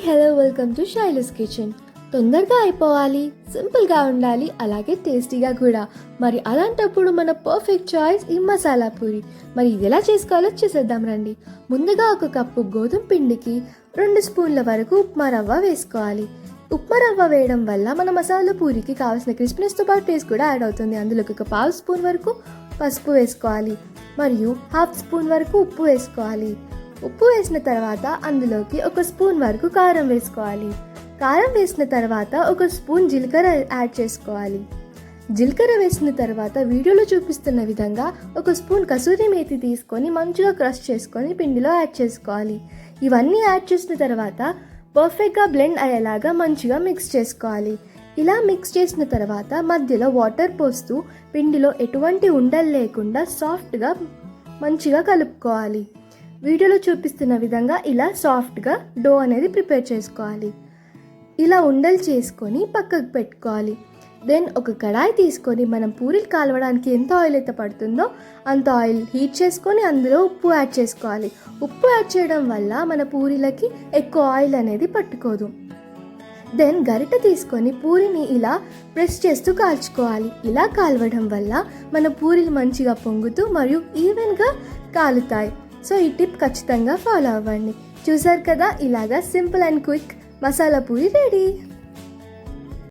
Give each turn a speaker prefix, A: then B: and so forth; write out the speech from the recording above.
A: Hello welcome to Silas kitchen. తొందరగా అయిపోవాలి, సింపుల్గా ఉండాలి, అలాగే టేస్టీగా కూడా. మరి అలాంటప్పుడు మన పర్ఫెక్ట్ చాయిస్ ఈ మసాలా పూరి. మరి ఇది ఎలా చేసుకోవాలో చూసేద్దాం రండి. ముందుగా 1 కప్పు గోధుమ పిండికి 2 స్పూన్ల వరకు ఉప్మా రవ్వ వేసుకోవాలి. ఉప్మా రవ్వ వేయడం వల్ల మన మసాలా పూరికి కావాల్సిన క్రిస్పీనెస్తో పాటు టేస్ట్ కూడా యాడ్ అవుతుంది. అందులోకి 1/2 స్పూన్ వరకు పసుపు వేసుకోవాలి మరియు 1/2 స్పూన్ వరకు ఉప్పు వేసుకోవాలి. ఉప్పు వేసిన తర్వాత అందులోకి 1 స్పూన్ వరకు కారం వేసుకోవాలి. కారం వేసిన తర్వాత 1 స్పూన్ జీలకర్ర యాడ్ చేసుకోవాలి. జీలకర్ర వేసిన తర్వాత వీడియోలో చూపిస్తున్న విధంగా 1 స్పూన్ కసూరి మేతి తీసుకొని మంచిగా క్రష్ చేసుకొని పిండిలో యాడ్ చేసుకోవాలి. ఇవన్నీ యాడ్ చేసిన తర్వాత పర్ఫెక్ట్గా బ్లెండ్ అయ్యేలాగా మంచిగా మిక్స్ చేసుకోవాలి. ఇలా మిక్స్ చేసిన తర్వాత మధ్యలో వాటర్ పోస్తూ పిండిలో ఎటువంటి ఉండలు లేకుండా సాఫ్ట్గా మంచిగా కలుపుకోవాలి. వీడియోలో చూపిస్తున్న విధంగా ఇలా సాఫ్ట్గా డో అనేది ప్రిపేర్ చేసుకోవాలి. ఇలా ఉండలు చేసుకొని పక్కకు పెట్టుకోవాలి. దెన్ ఒక కడాయి తీసుకొని మనం పూరీలు కాలవడానికి ఎంత ఆయిల్ అయితే పడుతుందో అంత ఆయిల్ హీట్ చేసుకొని అందులో ఉప్పు యాడ్ చేసుకోవాలి. ఉప్పు యాడ్ చేయడం వల్ల మన పూరీలకి ఎక్కువ ఆయిల్ అనేది పట్టుకోదు. దెన్ గరిటె తీసుకొని పూరిని ఇలా ప్రెస్ చేస్తూ కాల్చుకోవాలి. ఇలా కాలవడం వల్ల మన పూరీలు మంచిగా పొంగుతూ మరియు ఈవెన్గా కాలుతాయి. సో ఈ టిప్ ఖచ్చితంగా ఫాలో అవ్వండి. చూసారు కదా, ఇలాగా simple and quick masala puri ready.